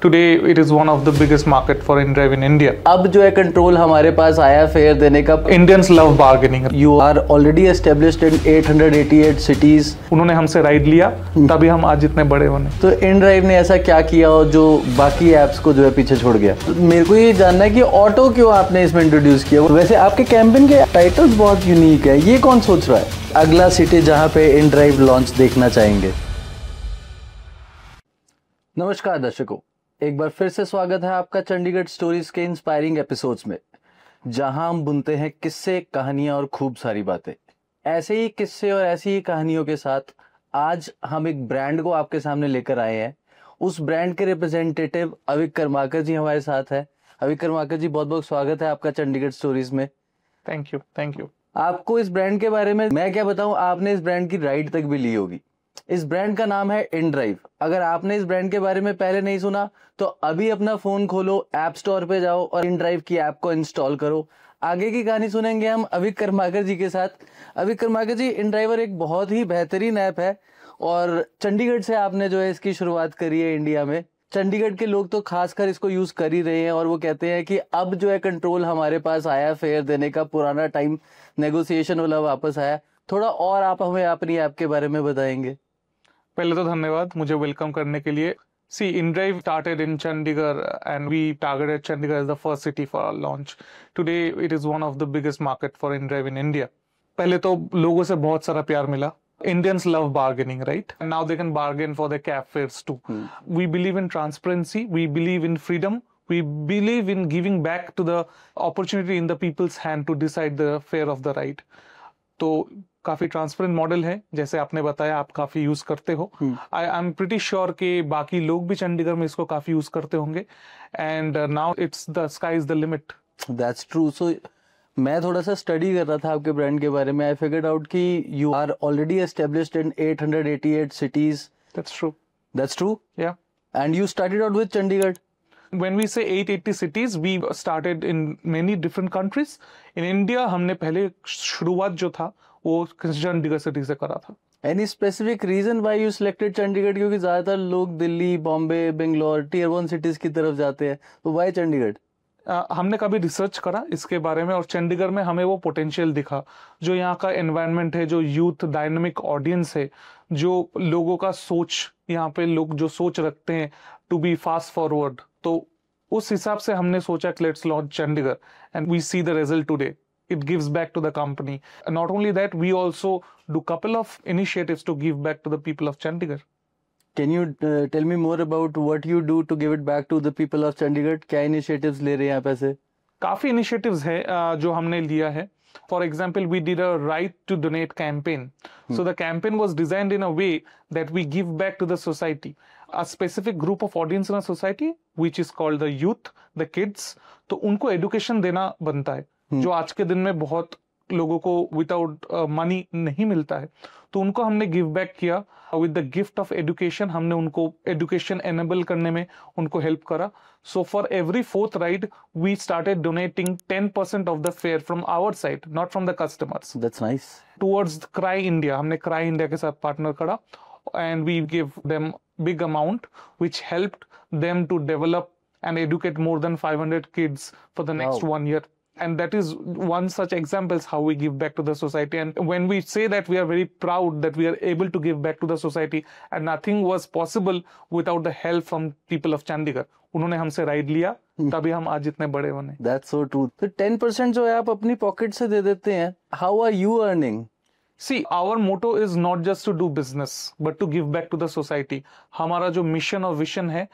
Today it is one of the biggest market for InDrive in India. अब जो है control हमारे पास आया फेयर देने का। Indians love bargaining. You are already established in 888 cities. उन्होंने हमसे राइड लिया तभी हम आज इतने बड़े बने। तो InDrive ने ऐसा क्या किया हो जो बाकी ऐप्स को जो है पीछे छोड़ गया? तो मेरे को ये जानना है कि ऑटो क्यों आपने इसमें इंट्रोड्यूस किया। वैसे आपके कैंपेन के टाइटल्स बहुत यूनिक है, ये कौन सोच रहा है? अगला सिटी जहाँ पे InDrive लॉन्च देखना चाहेंगे। नमस्कार दर्शकों, एक बार फिर से स्वागत है आपका चंडीगढ़ स्टोरीज के इंस्पायरिंग एपिसोड्स में, जहां हम बुनते हैं किस्से, कहानियां और खूब सारी बातें। ऐसे ही किस्से और ऐसी ही कहानियों के साथ आज हम एक ब्रांड को आपके सामने लेकर आए हैं। उस ब्रांड के रिप्रेजेंटेटिव अविक कर्माकर जी हमारे साथ है। अविक कर्माकर जी, बहुत बहुत स्वागत है आपका चंडीगढ़ स्टोरीज में। Thank you. आपको इस ब्रांड के बारे में मैं क्या बताऊं, आपने इस ब्रांड की राइड तक भी ली होगी। इस ब्रांड का नाम है InDrive। अगर आपने इस ब्रांड के बारे में पहले नहीं सुना तो अभी अपना फोन खोलो, ऐप स्टोर पे जाओ और InDrive की ऐप को इंस्टॉल करो। आगे की कहानी सुनेंगे हम अविक कर्माकर जी के साथ। अविक कर्माकर जी, InDriver एक बहुत ही बेहतरीन ऐप है और चंडीगढ़ से आपने जो है इसकी शुरुआत करी है इंडिया में। चंडीगढ़ के लोग तो खासकर इसको यूज कर ही रहे हैं और वो कहते हैं कि अब जो है कंट्रोल हमारे पास आया फेयर देने का। पुराना टाइम नेगोशिएशन वाला वापस आया। थोड़ा और आप हमें अपनी ऐप के बारे में बताएंगे। पहले तो धन्यवाद मुझे वेलकम करने के लिए। See, InDrive started in Chandigarh and we targeted Chandigarh as the first city for our launch. Today it is one of the biggest market for InDrive in India. पहले तो लोगों से बहुत सारा प्यार मिला। Indians love bargaining, right? And now they can bargain for their cab fares too. We believe in transparency. We believe in freedom. We believe in giving back to the opportunity in the people's hand to decide the fare of the ride. तो काफी transparent model है, जैसे आपने बताया आप काफी use करते हो। आई एम प्रीटी श्योर कि बाकी लोग भी चंडीगढ़ में इसको काफी यूज करते होंगे। And now it's the sky is the limit. That's true. So मैं थोड़ा सा स्टडी कर रहा था आपके ब्रांड के बारे में। आई फिगर्ड आउट कि you are already established in 888 cities. That's true? Yeah. And you started out with Chandigarh. When we say 880 cities, we started in many different countries. In India, हमने पहले शुरुआत जो था वो चंडीगढ़ सिटी से करा था। Any specific reason why you selected Chandigarh? क्योंकि ज्यादातर लोग दिल्ली, बॉम्बे, बेंगलोर, टियर 1 cities की तरफ जाते हैं, तो why चंडीगढ़? हमने कभी रिसर्च करा इसके बारे में और चंडीगढ़ में हमें वो पोटेंशियल दिखा। जो यहाँ का एनवायरनमेंट है, जो यूथ डायनामिक ऑडियंस है, जो लोगों का सोच, यहाँ पे लोग जो सोच रखते हैं टू बी फास्ट फॉरवर्ड, तो उस हिसाब से हमने सोचा कि let's launch Chandigarh and we see the result today. It gives back to the company. And not only that, we also do couple of initiatives to give back to the people of Chandigarh. Can you tell me more about what you do to give it back to the people of Chandigarh? क्या initiatives ले रहे हैं आप ऐसे? काफी initiatives है जो हमने लिया है। For example, we did a right to donate campaign. So the campaign was designed in a way that we give back to the society. A specific group of audience in a society, which is called the youth, the kids. तो उनको education देना बनता है, जो आज के दिन में बहुत लोगों को विदाउट मनी नहीं मिलता है। तो उनको हमने गिव बैक किया with the gift of education. हमने उनको एजुकेशन एनेबल करने में उनको हेल्प करा। So for every 4th ride we started donating 10% of the fare from our side, not from the customers. That's nice. Towards CRY India, हमने CRY India के साथ partner करा and we give them big amount which helped them to develop and educate more than 500 kids for the next 1 year. And that is one such example how we give back to the society. And when we say that, we are very proud that we are able to give back to the society and nothing was possible without the help from people of Chandigarh. उन्होंने हमसे ride लिया तभी हम आज इतने बड़े बने। That's so true. तो 10% जो है आप अपनी पॉकेट से दे देते हैं। How are you earning? See, our motto is not just to do business, but to give back to the society. हमारा जो मिशन और विजन है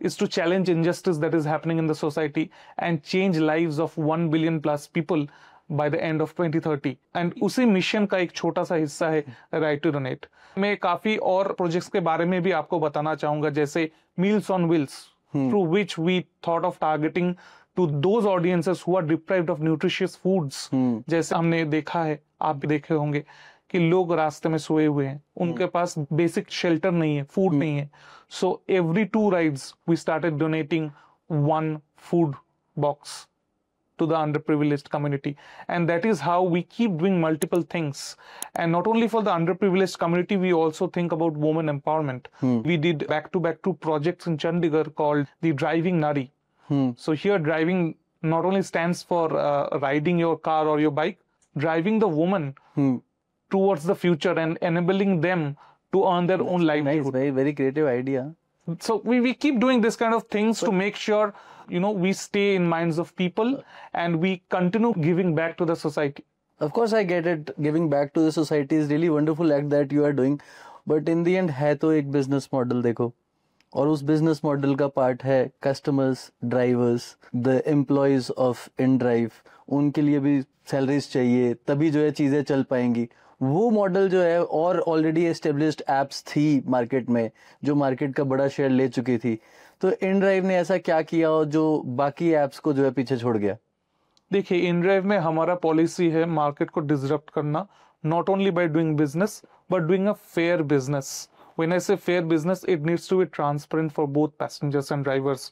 is to challenge injustice that is happening in the society and change lives of 1 billion plus people by the end of 2030. And उसी mission का एक छोटा सा हिस्सा है राइट टू डोनेट। मैं काफी और प्रोजेक्ट्स के बारे में भी आपको बताना चाहूंगा, जैसे meals on wheels, through which we thought of targeting to those audiences who are deprived of nutritious foods. जैसे हमने देखा है, आप भी देखे होंगे कि लोग रास्ते में सोए हुए हैं, उनके पास बेसिक शेल्टर नहीं है, फूड नहीं है। So every 2 rides we started donating 1 food box to the underprivileged community. And that is how we keep doing multiple things. And not only for the underprivileged community, we also think about women empowerment. We did back-to-back 2 projects in Chandigarh called the Driving Nari. So here driving not only stands for riding your car or your bike, driving the woman towards the future and enabling them to earn their own livelihood. Nice, very creative idea. So we keep doing this kind of things to make sure, we stay in minds of people and we continue giving back to the society. Of course, I get it. Giving back to the society is really wonderful act that you are doing. But in the end, है तो एक business model देखो. और उस business model का part है customers, drivers, the employees of InDrive. उनके लिए भी salaries चाहिए, तभी जो है चीजें चल पाएंगी. वो मॉडल जो है और ऑलरेडी एस्टेब्लिश्ड एप्स थी मार्केट में जो मार्केट का बड़ा शेयर ले चुकी थी. तो InDrive ने ऐसा क्या किया जो बाकी एप्स को जो है पीछे छोड़ गया? देखिए, InDrive में हमारा पॉलिसी है मार्केट को डिसरप्ट करना, not only by doing business but doing a fair business. When I say fair business, it needs to be transparent for both passengers and drivers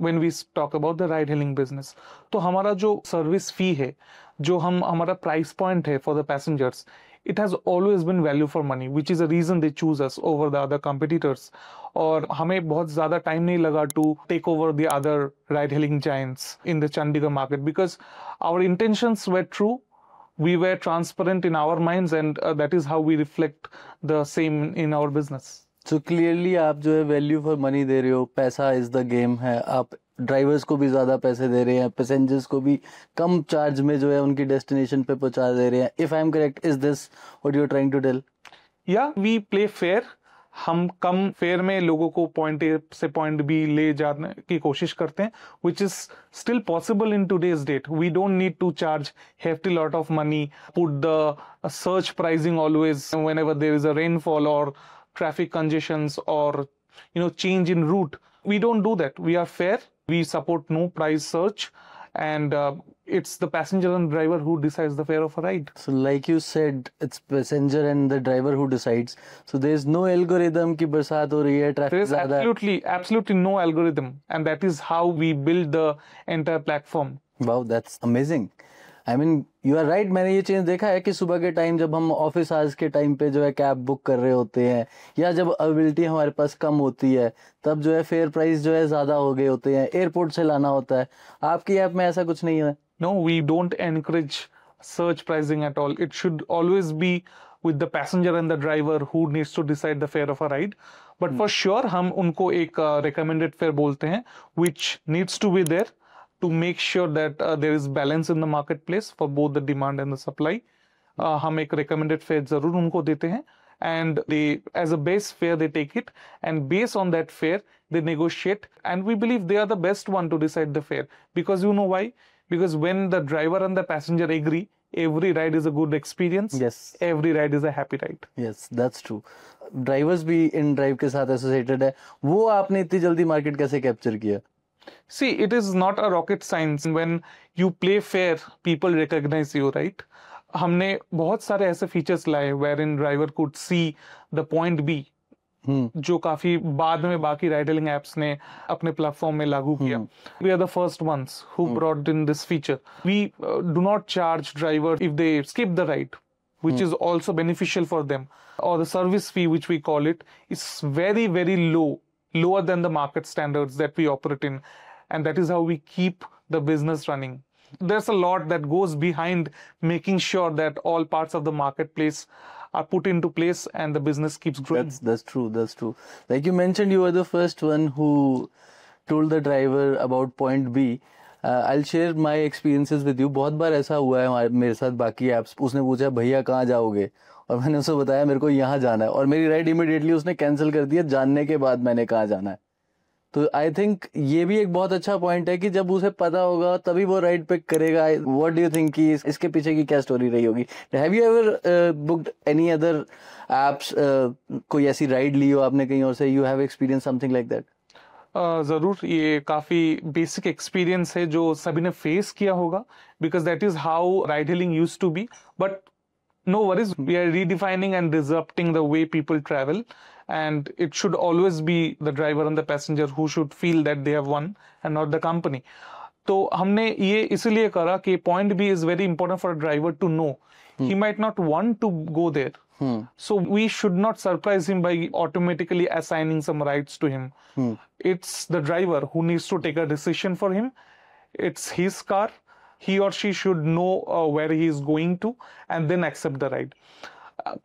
when we talk about the ride hailing business. तो हमारा जो service fee है, जो हमारा price point है for the passengers, it has always been value for money, which is a reason they choose us over the other competitors. और हमें बहुत ज़्यादा टाइम नहीं लगा to take over the other ride hailing giants in the Chandigarh market because our intentions were true. We were transparent in our minds and that is how we reflect the same in our business. So clearly आप जो है value for money दे रहे हो, पैसा is the game है. आप drivers को भी ज्यादा पैसे दे रहे हैं, पैसेंजर्स को भी कम चार्ज में जो है उनकी डेस्टिनेशन पे पहुंचा दे रहे हैं. If I am correct, is this what you are trying to tell? या वी प्ले फेयर. हम कम फेयर में लोगों को पॉइंट ए से पॉइंट बी ले जाने की कोशिश करते हैं, which is still possible in today's date. We don't need to charge hefty lot of money, put the surge pricing always whenever there is a rainfall or traffic congestions or change in route. We don't do that. We are fair. We support no price surge, and it's the passenger and driver who decides the fare of a ride. So like you said, it's passenger and the driver who decides. So there's no algorithm कि बरसात हो रही है, There traffic is ज़्यादा है. absolutely no algorithm, and that is how we build the entire platform. Wow, that's amazing. I mean, you are right. मैंने ये चीज देखा है कि सुबह के टाइम जब हम ऑफिस आवर्स के टाइम पे जो है कैब बुक कर रहे होते हैं या जब अवेलेबिलिटी हमारे पास कम होती है तब जो है फेयर प्राइस जो है ज्यादा हो गए होते हैं, एयरपोर्ट से लाना होता है. आपकी ऐप में ऐसा कुछ नहीं है? No, we don't encourage surge pricing at all. It should always be with the passenger and the driver who needs to decide the fare of a ride. But for sure, हम उनको एक recommended fare बोलते हैं, which needs to be there to make sure that there is balance in the marketplace for both the demand and the supply. हम एक recommended fare जरूर उनको देते हैं, and they, as a base fare, they take it, and based on that fare, they negotiate, and we believe they are the best one to decide the fare. Because you know why? Because when the driver and the passenger agree, every ride is a good experience. Yes. Every ride is a happy ride. Yes, that's true. Drivers भी InDrive के साथ associated है. वो आपने इतनी जल्दी market कैसे capture किया? See, it is not a rocket science. When you play fair, people recognize you, right? हमने बहुत सारे ऐसे फीचर्स लाए wherein driver could see the point B, जो काफी बाद में बाकी राइड हेलिंग एप्स ने अपने प्लेटफॉर्म में लागू किया. We are the first ones who brought in this feature. We do not charge driver if they skip the ride, which is also beneficial for them. Or the service fee, which we call it, is very, very low, lower than the market standards that we operate in. And that is how we keep the business running. There's a lot that goes behind making sure that all parts of the marketplace are put into place and the business keeps growing. That's true. That's true. Like you mentioned, you were the first one who told the driver about point B. I'll share my experiences with you. बहुत बार ऐसा हुआ है मेरे साथ बाकी apps. उसने पूछा भैया कहाँ जाओगे, और मैंने उसे बताया मेरे को यहाँ जाना है, और मेरी राइड इमीडिएटली उसने कैंसिल कर दिया जानने के बाद मैंने कहाँ जाना है. तो आई थिंक ये भी एक बहुत अच्छा पॉइंट है कि जब उसे पता होगा तभी वो राइड पिक करेगा. व्हाट डू यू थिंक कि इसके पीछे की क्या स्टोरी रही होगी? Have you ever booked any other apps? कोई ऐसी राइड ली हो आपने कहीं और से? You have experience something like that? जरूर. ये काफी बेसिक एक्सपीरियंस है जो सभी ने फेस किया होगा, because that is how ride hailing used to be. But no worries, we are redefining and disrupting the way people travel, and it should always be the driver and the passenger who should feel that they have won and not the company. तो हमने ये इसलिए करा कि point B is very important for driver to know he might not want to go there. So we should not surprise him by automatically assigning some rights to him. It's the driver who needs to take a decision for him. It's his car. He or she should know where he is going to and then accept the ride.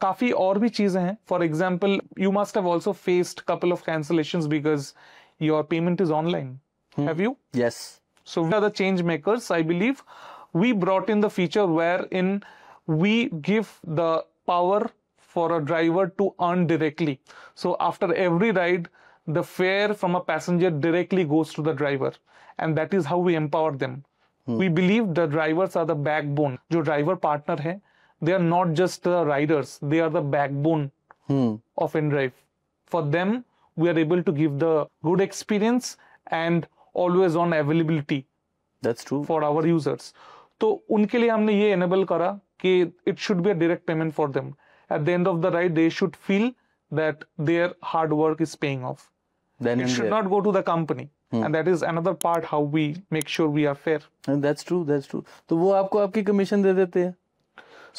काफी और भी चीजें हैं. For example, you must have also faced couple of cancellations because your payment is online. Have you? Yes. So we are the change makers. I believe we brought in the feature wherein we give the power for a driver to earn directly. So after every ride, the fare from a passenger directly goes to the driver, and that is how we empower them. We believe the drivers are the backbone. जो driver partner है, they are not just the riders; they are the backbone of InDrive. For them, we are able to give the good experience and always on availability. That's true. For our users. तो उनके लिए हमने ये enable करा कि it should be a direct payment for them. At the end of the ride, they should feel that their hard work is paying off. Then It should not go to the company. And that is another part how we make sure we are fair. And that's true. That's true. तो वो आपको आपकी commission दे देते हैं.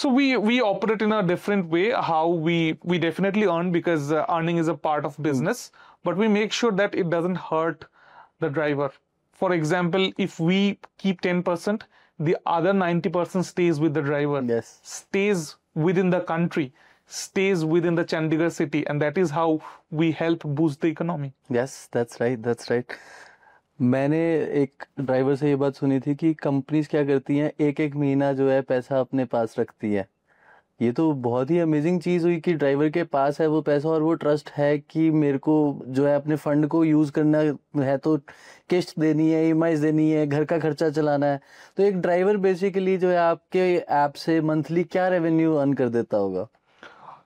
So we operate in a different way. How we definitely earn because earning is a part of business, but we make sure that it doesn't hurt the driver. For example, if we keep 10%, the other 90% stays with the driver. Yes. Stays within the country, stays within the Chandigarh city, and that is how we help boost the economy. Yes, that's right. That's right. मैंने एक driver से ये बात सुनी थी कि companies क्या करती हैं, एक एक महीना जो है पैसा अपने पास रखती है. ये तो बहुत ही अमेजिंग चीज़ हुई कि ड्राइवर के पास है वो पैसा और वो ट्रस्ट है कि मेरे को जो है अपने फंड को यूज़ करना है, तो किस्त देनी है, ईएमआईज देनी है, घर का खर्चा चलाना है. तो एक ड्राइवर बेसिकली जो है आपके ऐप से मंथली क्या रेवेन्यू अर्न कर देता होगा?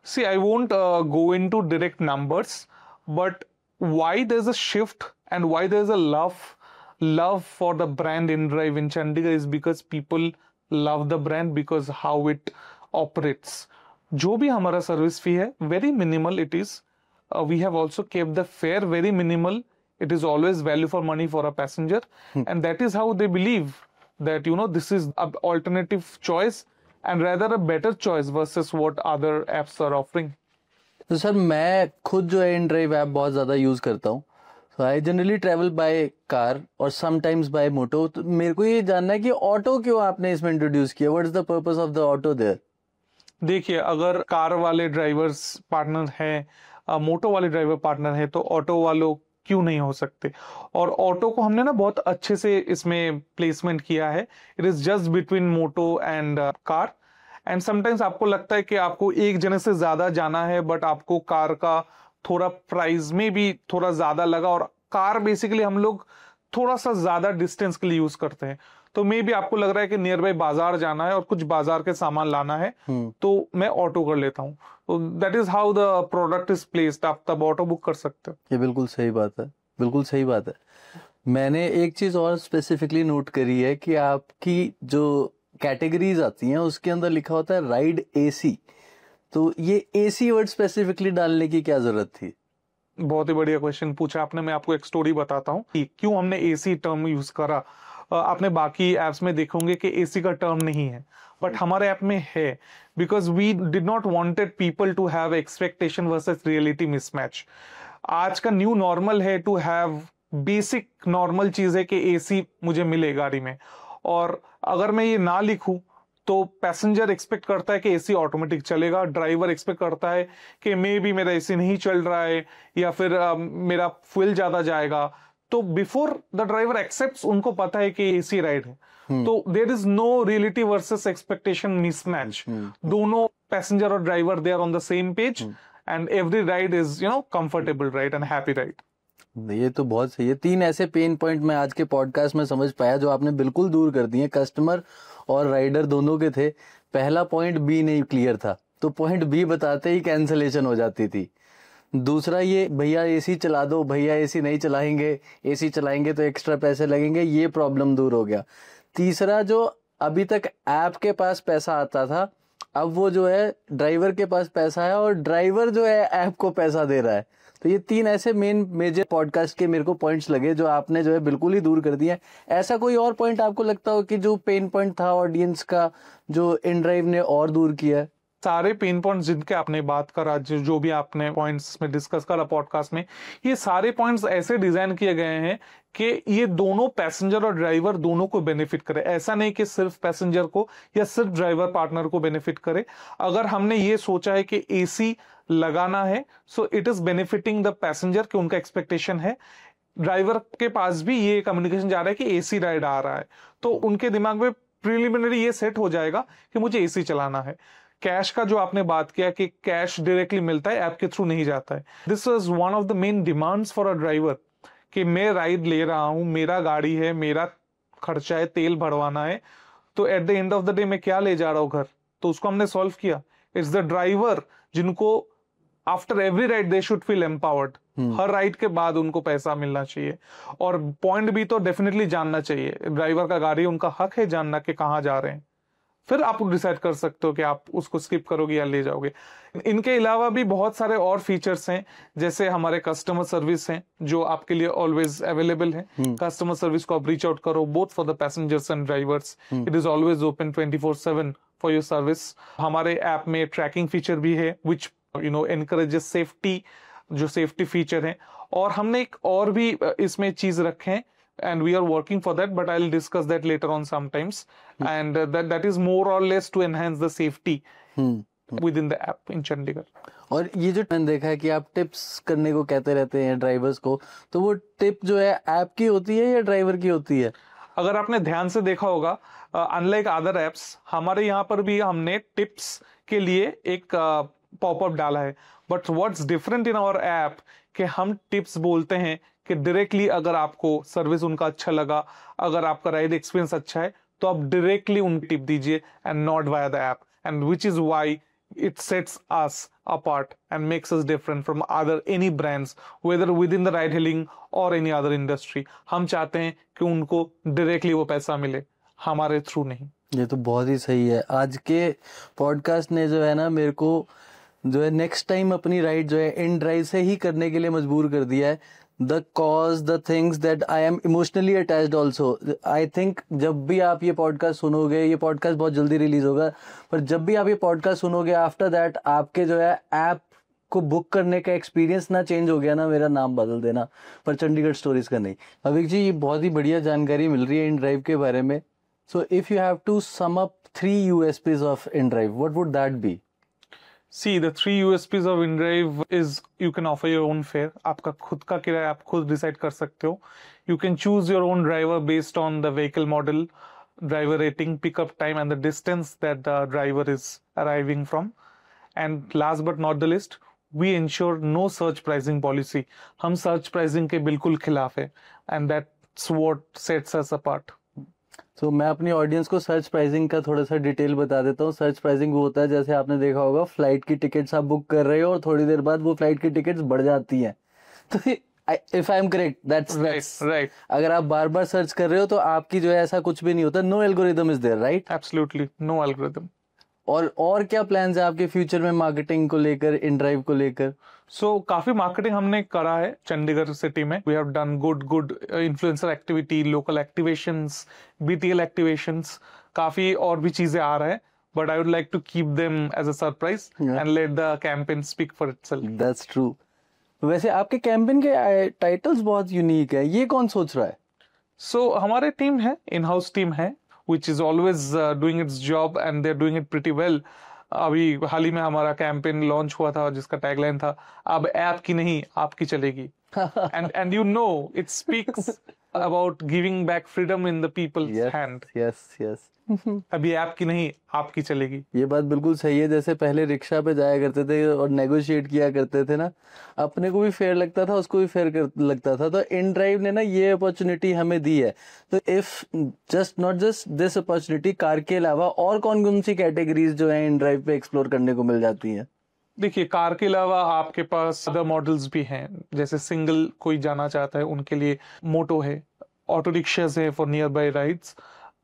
See, I won't go into direct numbers, but why there's a shift and why there's a love for the brand InDrive in Chandigarh is because people love the brand because how it operates. जो भी हमारा service fee है very minimal it is. We have also kept the fare very minimal. It is always value for money for a passenger, and that is how they believe that this is an alternative choice and rather a better choice versus what other apps are offering. तो sir मैं खुद जो है InDrive app बहुत ज़्यादा use करता हूँ. So I generally travel by car और sometimes by moto. तो मेरे को ये जानना है कि ऑटो क्यों आपने इसमें इंट्रोड्यूस किया? What is the purpose of the auto there? देखिए, अगर कार वाले ड्राइवर्स पार्टनर हैं, मोटो वाले ड्राइवर पार्टनर हैं, तो ऑटो वालों क्यों नहीं हो सकते? और ऑटो को हमने ना बहुत अच्छे से इसमें प्लेसमेंट किया है. It is just between moto and car. And sometimes आपको लगता है कि आपको एक जने से ज्यादा जाना है, बट आपको कार का थोड़ा प्राइस में भी थोड़ा ज्यादा लगा, और कार बेसिकली हम लोग थोड़ा सा ज्यादा डिस्टेंस के लिए यूज करते हैं. तो मे भी आपको लग रहा है कि नियर बाई बाजार जाना है और कुछ बाजार के सामान लाना है, तो मैं ऑटो कर लेता हूँ. तो that is how the product is placed. आप तब ऑटो बुक कर सकते हो. ये बिल्कुल सही बात है, बिल्कुल सही बात है. मैंने एक चीज और स्पेसिफिकली नोट करी है कि आपकी जो कैटेगरीज आती हैं उसके अंदर लिखा होता है राइड एसी. तो ये एसी वर्ड स्पेसिफिकली डालने की क्या जरूरत थी? बहुत ही बढ़िया क्वेश्चन पूछा आपने. मैं आपको एक स्टोरी बताता हूँ कि क्यों हमने एसी टर्म यूज करा. आपने बाकी एप्स में देखोगे कि एसी का टर्म नहीं है, बट हमारे ऐप में है, because we did not wanted people to have expectation versus reality mismatch. आज का न्यू नॉर्मल है टू हैव बेसिक नॉर्मल चीज है कि एसी मुझे मिले गाड़ी में, और अगर मैं ये ना लिखूं तो पैसेंजर एक्सपेक्ट करता है कि एसी ऑटोमेटिक चलेगा, ड्राइवर एक्सपेक्ट करता है कि मे बी मेरा एसी नहीं चल रहा है या फिर मेरा फ्यूल ज्यादा जाएगा. तो बिफोर द ड्राइवर एक्सेप्ट्स, उनको पता है कि एसी राइड है. तो there is no reality versus expectation mismatch. दोनों पैसेंजर और driver they are on the same page, and every ride is comfortable ride and happy ride. ये तो बहुत सही है. 3 ऐसे पेन पॉइंट मैं आज के पॉडकास्ट में समझ पाया जो आपने बिल्कुल दूर कर दिए. कस्टमर और राइडर दोनों के थे. पहला पॉइंट बी नहीं क्लियर था, तो पॉइंट बी बताते ही कैंसलेशन हो जाती थी. दूसरा ये भैया एसी चला दो, भैया एसी नहीं चलाएंगे, एसी चलाएंगे तो एक्स्ट्रा पैसे लगेंगे, ये प्रॉब्लम दूर हो गया. तीसरा, जो अभी तक ऐप के पास पैसा आता था, अब वो जो है ड्राइवर के पास पैसा है और ड्राइवर जो है ऐप को पैसा दे रहा है. तो ये 3 ऐसे मेन मेजर पॉडकास्ट के मेरे को पॉइंट्स लगे जो आपने जो है बिल्कुल ही दूर कर दिए। ऐसा कोई और पॉइंट आपको लगता हो कि जो पेन पॉइंट था ऑडियंस का, जो InDrive ने और दूर किया है? सारे पेन पॉइंट्स जिनके आपने बात करा, जो भी आपने पॉइंट्स में डिस्कस करा पॉडकास्ट में, ये सारे पॉइंट्स ऐसे डिजाइन किए गए हैं कि ये दोनों पैसेंजर और ड्राइवर दोनों को बेनिफिट करे। ऐसा नहीं कि सिर्फ पैसेंजर को या सिर्फ ड्राइवर पार्टनर को बेनिफिट करे। अगर हमने ये सोचा है कि एसी लगाना है, so it is benefiting the passenger, कि उनका एक्सपेक्टेशन है, ड्राइवर के पास भी ये कम्युनिकेशन जा रहा है कि एसी राइड आ रहा है, तो उनके दिमाग में प्रिलिमिनरी ये सेट हो जाएगा कि मुझे एसी चलाना है। कैश का जो आपने बात किया कि कैश डायरेक्टली मिलता है, ऐप के थ्रू नहीं जाता है, this is one of the main demands for a driver कि मैं राइड ले रहा हूं, मेरा गाड़ी है, मेरा खर्चा है, तेल भरवाना है, तो at the end of the day मैं क्या ले जा रहा हूं घर, तो उसको हमने सॉल्व किया। इट्स द ड्राइवर जिनको after every ride they should feel empowered, her ride के बाद उनको पैसा मिलना चाहिए। और पॉइंट भी तो डेफिनेटली जानना चाहिए, ड्राइवर का गाड़ी, उनका हक है जानना कि कहाँ जा रहे हैं, फिर आप डिसाइड कर सकते हो कि आप उसको स्किप करोगे या ले जाओगे। इनके अलावा भी बहुत सारे और फीचर्स हैं, जैसे हमारे कस्टमर सर्विस हैं जो आपके लिए ऑलवेज अवेलेबल है। कस्टमर सर्विस को आप रीच आउट करो, both for the passengers and drivers, it is always open 24/7 for your service. हमारे ऐप में ट्रैकिंग फीचर भी है विच एनकरेजेस सेफ्टी, जो सेफ्टी फीचर है। और हमने एक और भी इसमें चीज रखे हैं, and we are working for that, but I'll discuss that later on sometimes. And that is more or less to enhance the safety within the app in Chandigarh. और ये जो मैंने देखा है कि आप टिप्स करने को कहते रहते हैं ड्राइवर्स को, तो वो टिप जो है ऐप की होती है या ड्राइवर की होती है? अगर आपने ध्यान से देखा होगा, अनलाइक अदर एप्स, हमारे यहाँ पर भी हमने टिप्स के लिए एक पॉपअप डाला है, but what's different in our app कि हम टिप्स बोलते हैं कि डायरेक्टली अगर आपको सर्विस उनका अच्छा लगा, अगर आपका राइड एक्सपीरियंस अच्छा है, तो आप डायरेक्टली उनको टिप दीजिए and not via the app, and which is why it sets us apart and makes us different from other any brands, whether within the ride hailing or any other industry. हम चाहते हैं कि उनको directly वो पैसा मिले, हमारे through नहीं। ये तो बहुत ही सही है। आज के पॉडकास्ट ने जो है ना मेरे को जो है नेक्स्ट टाइम अपनी राइड जो है InDrive से ही करने के लिए मजबूर कर दिया है। The cause, the things that I am emotionally attached also. I think जब भी आप ये पॉडकास्ट सुनोगे, ये पॉडकास्ट बहुत जल्दी रिलीज होगा, पर जब भी आप ये पॉडकास्ट सुनोगे आफ्टर दैट आपके जो है ऐप को बुक करने का एक्सपीरियंस ना चेंज हो गया ना, मेरा नाम बदल देना, पर चंडीगढ़ स्टोरीज का नहीं। अविक जी, ये बहुत ही बढ़िया जानकारी मिल रही है InDrive के बारे में। So if you have to sum up 3 USPs of InDrive, what would that be? See, the 3 USPs of InDrive is you can offer your own fare. आपका खुद का किराया आप खुद डिसाइड कर सकते हो. You can choose your own driver based on the vehicle model, driver rating, pickup time and the distance that the driver is arriving from. And last but not the least, we ensure no surge pricing policy. हम surge pricing के बिल्कुल खिलाफ है, and that's what sets us apart. तो मैं अपनी audience को search pricing का थोड़ा सा डिटेल बता देता हूँ। सर्च प्राइसिंग वो होता है, जैसे आपने देखा होगा फ्लाइट की टिकट्स आप बुक कर रहे हो और थोड़ी देर बाद वो फ्लाइट की टिकट्स बढ़ जाती हैं, तो if I am correct that's right. अगर आप बार बार सर्च कर रहे हो तो आपकी जो है ऐसा कुछ भी नहीं होता, no algorithm is there, right? Absolutely no algorithm. और क्या प्लान्स है आपके फ्यूचर में मार्केटिंग को लेकर, InDrive को लेकर? सो काफी मार्केटिंग हमने करा है चंडीगढ़ सिटी में। We have done good influencer activity, local activations, BTL activations, काफी और भी चीजें आ रहा है, but I would like to keep them as a surprise and let the campaign speak for itself. That's true. वैसे आपके कैंपेन के टाइटल्स बहुत यूनिक है, ये कौन सोच रहा है? सो हमारे टीम है, इन हाउस टीम है, which is always doing its job and they're doing it pretty well. अभी हाल ही में हमारा कैंपेन लॉन्च हुआ था जिसका टैगलाइन था, अब ऐप की नहीं आपकी चलेगी। and you know it speaks about giving back freedom in the people's hand. Yes. अभी ऐप की नहीं आपकी चलेगी। ये बात बिल्कुल सही है। जैसे पहले रिक्शा पे जाया करते थे और नेगोशिएट किया करते थे ना, अपने को भी फेयर लगता था, उसको भी फेयर लगता था, तो InDrive ने ना ये अपॉर्चुनिटी हमें दी है। तो if not just this opportunity, car के अलावा और कौन कौन सी कैटेगरीज जो है InDrive पे एक्सप्लोर करने को मिल जाती हैं? देखिए, कार के अलावा आपके पास अदर मॉडल्स भी हैं, जैसे सिंगल कोई जाना चाहता है उनके लिए मोटो है, ऑटो रिक्शाज है फॉर नियर बाई राइड्स,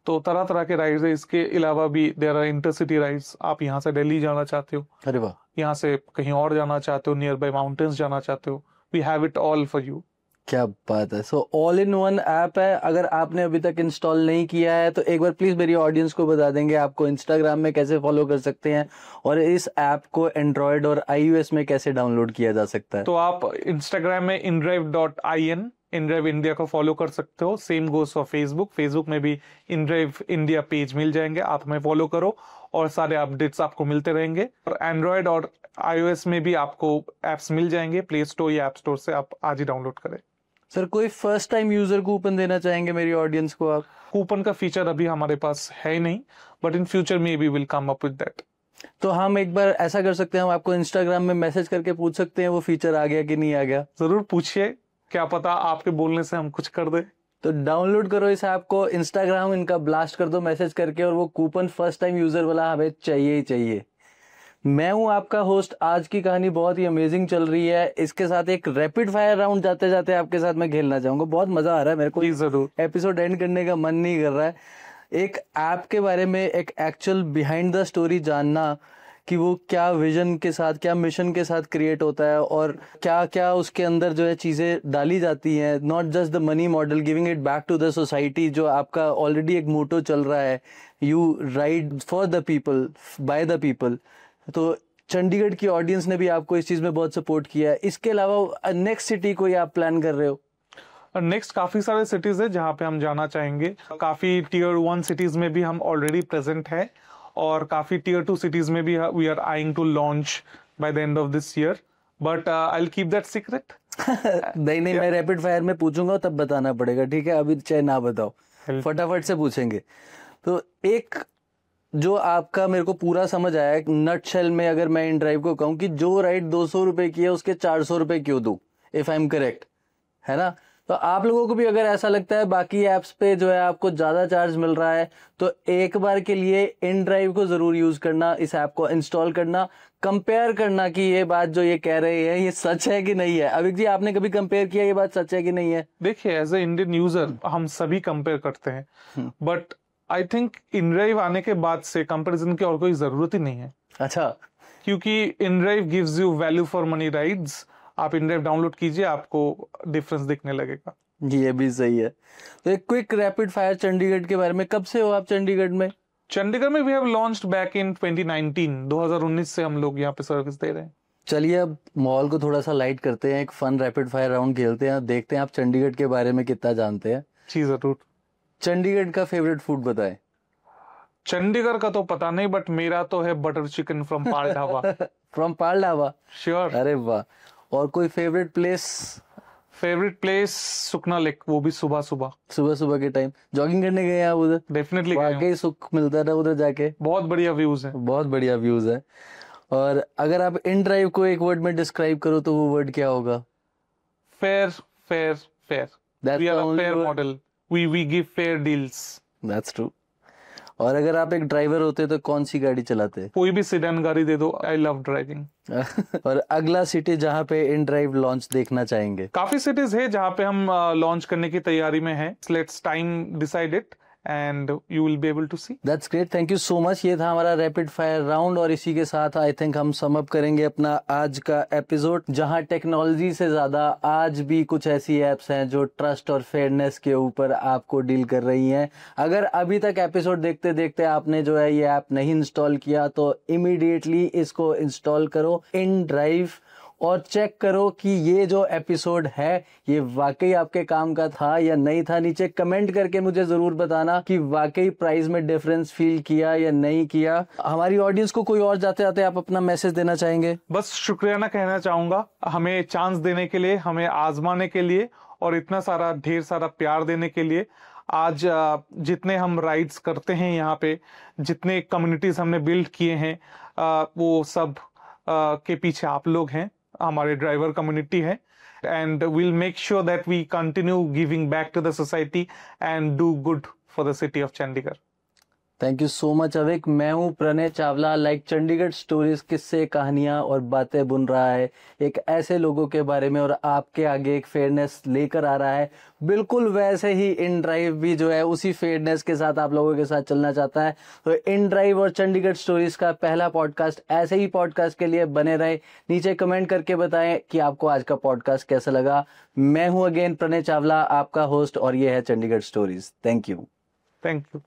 तो तरह तरह के राइड्स है। इसके अलावा भी देयर आर इंटरसिटी राइड्स, आप यहाँ से दिल्ली जाना चाहते हो, अरे वाह, यहाँ से कहीं और जाना चाहते हो, नियर बाई माउंटेन्स जाना चाहते हो, we have it all for you. क्या बात है। So all in one app है। अगर आपने अभी तक इंस्टॉल नहीं किया है तो एक बार प्लीज मेरी ऑडियंस को बता देंगे आपको इंस्टाग्राम में कैसे फॉलो कर सकते हैं और इस ऐप को एंड्रॉयड और iOS में कैसे डाउनलोड किया जा सकता है। तो आप इंस्टाग्राम में indrive.in इनड्राइव इंडिया को फॉलो कर सकते हो। सेम गोस फॉर फेसबुक में भी इनड्राइव इंडिया पेज मिल जाएंगे, आप हमें फॉलो करो और सारे अपडेट्स आपको मिलते रहेंगे। और एंड्रॉयड और iOS में भी आपको एप्स मिल जाएंगे, प्ले स्टोर या ऐप स्टोर से आप आज ही डाउनलोड करें। सर कोई फर्स्ट टाइम यूजर कूपन देना चाहेंगे मेरी ऑडियंस को आप? कूपन का फीचर अभी हमारे पास है ही नहीं, but in future may be will come up with that. तो हम एक बार ऐसा कर सकते हैं, हम आपको इंस्टाग्राम में मैसेज करके पूछ सकते हैं वो फीचर आ गया कि नहीं आ गया? जरूर पूछिए, क्या पता आपके बोलने से हम कुछ कर दे। तो डाउनलोड करो इस ऐप को, इंस्टाग्राम इनका ब्लास्ट कर दो मैसेज करके, और वो कूपन फर्स्ट टाइम यूजर वाला हमें चाहिए ही चाहिए। मैं हूं आपका होस्ट। आज की कहानी बहुत ही अमेजिंग चल रही है। इसके साथ एक रैपिड फायर राउंड जाते जाते आपके साथ मैं खेलना चाहूंगा। बहुत मजा आ रहा है मेरे को, जरूर एपिसोड एंड करने का मन नहीं कर रहा है। एक ऐप के बारे में एक एक्चुअल बिहाइंड द स्टोरी जानना कि वो क्या विजन के साथ, क्या मिशन के साथ क्रिएट होता है और क्या क्या उसके अंदर जो है चीजें डाली जाती हैं। Not just the money model, giving it back to the society, जो आपका ऑलरेडी एक मोटो चल रहा है, you ride for the people by the people. तो चंडीगढ़ की ऑडियंस ने भी आपको इस चीज में बहुत सपोर्ट किया है। इसके अलावा नेक्स्ट सिटी कोई आप प्लान कर रहे हो? नेक्स्ट काफी सारे सिटीज है जहाँ पे हम जाना चाहेंगे। काफी टियर 1 सिटीज में भी हम ऑलरेडी प्रेजेंट है और काफी टियर 2 सिटीज में भी we are eyeing to launch by the end of this year, but I will keep that secret. नहीं मैं रैपिड फायर में पूछूंगा तब बताना पड़ेगा, ठीक है? अभी चाहे ना बताओ, फटाफट से पूछेंगे। तो एक जो आपका मेरे को पूरा समझ आया नट शेल में, अगर मैं इन ड्राइव को कहूँ कि जो राइड 200 रुपए की है उसके 400 रुपए क्यों दूं, इफ आई एम करेक्ट, है ना? तो आप लोगों को भी अगर ऐसा लगता है बाकी एप्स पे जो है आपको ज्यादा चार्ज मिल रहा है, तो एक बार के लिए इन ड्राइव को जरूर यूज करना, इस ऐप को इंस्टॉल करना, कंपेयर करना कि ये बात जो ये कह रहे हैं ये सच है कि नहीं है। अभिक जी, आपने कभी कंपेयर किया ये बात सच है कि नहीं है? देखिए, एज ए इंडियन यूजर हम सभी कंपेयर करते हैं, बट आई थिंक इनड्राइव आने के बाद से कंपैरिजन की और कोई जरूरत ही नहीं है। अच्छा, क्योंकि inDrive gives you value for money rides. आप इनड्राइव डाउनलोड कीजिए, आपको डिफरेंस दिखने लगेगा। ये भी सही है। तो एक क्विक रैपिड फायर चंडीगढ़ के बारे में, कब से हो आप चंडीगढ़ में? चंडीगढ़ में we have launched back in 2019 से हम लोग यहाँ पे सर्विस दे रहे हैं। चलिए अब माहौल को थोड़ा सा लाइट करते हैं, एक फन रैपिड फायर राउंड खेलते हैं, देखते हैं आप चंडीगढ़ के बारे में कितना जानते हैं। जी जरूर। चंडीगढ़ का फेवरेट फूड बताएं। चंडीगढ़ का तो पता नहीं, बट मेरा तो है butter chicken from Pal dhaba. From Pal dhaba? Sure. अरे वाह। और कोई फेवरेट प्लेस? फेवरेट प्लेस सुखना लेक, वो भी सुबह सुबह के टाइम जॉगिंग करने गए आप उधर? डेफिनेटली। वाकई सुख मिलता था उधर जाके, बहुत बढ़िया व्यूज है। बहुत बढ़िया व्यूज है। और अगर आप इन ड्राइव को एक वर्ड में डिस्क्राइब करो तो वो वर्ड क्या होगा? Fair fair fair. We are a fair model, we give fair deals. That's true. और अगर आप एक ड्राइवर होते तो कौन सी गाड़ी चलाते? कोई भी सेडान गाड़ी दे दो, आई लव ड्राइविंग। और अगला सिटी जहाँ पे इन ड्राइव लॉन्च देखना चाहेंगे? काफी सिटीज है जहाँ पे हम लॉन्च करने की तैयारी में हैं। Let's time decide it and you will be able to see. That's great, thank you so much। ये था हमारा रैपिड फायर राउंड और इसी के साथ आई थिंक हम सम अप करेंगे अपना आज का एपिसोड, जहां टेक्नोलॉजी से ज्यादा आज भी कुछ ऐसी एप्स हैं जो ट्रस्ट और फेयरनेस के ऊपर आपको डील कर रही हैं। अगर अभी तक एपिसोड देखते देखते आपने जो है ये ऐप नहीं इंस्टॉल किया तो इमीडिएटली इसको इंस्टॉल करो, इन ड्राइव, और चेक करो कि ये जो एपिसोड है ये वाकई आपके काम का था या नहीं था। नीचे कमेंट करके मुझे जरूर बताना कि वाकई प्राइस में डिफरेंस फील किया या नहीं किया। हमारी ऑडियंस को कोई और जाते जाते आप अपना मैसेज देना चाहेंगे? बस शुक्रियाना कहना चाहूंगा हमें चांस देने के लिए, हमें आजमाने के लिए और इतना सारा ढेर सारा प्यार देने के लिए। आज जितने हम राइड्स करते हैं यहाँ पे, जितने कम्युनिटीज हमने बिल्ड किए हैं, वो सब के पीछे आप लोग हैं, हमारे ड्राइवर कम्युनिटी है। And we'll make sure that we continue giving back to the society and do good for the city of Chandigarh. Thank you so much Avik. मैं हूं प्रणय चावला। लाइक चंडीगढ़ स्टोरीज किस्से कहानियां और बातें बुन रहा है एक ऐसे लोगों के बारे में और आपके आगे एक फेयरनेस लेकर आ रहा है। बिल्कुल वैसे ही इन ड्राइव भी जो है उसी फेयरनेस के साथ आप लोगों के साथ चलना चाहता है। तो इन ड्राइव और चंडीगढ़ स्टोरीज का पहला पॉडकास्ट ऐसे ही पॉडकास्ट के लिए बने रहे। नीचे कमेंट करके बताएं कि आपको आज का पॉडकास्ट कैसा लगा। मैं हूं अगेन प्रणय चावला, आपका होस्ट, और ये है Chandigarh stories. Thank you. Thank you.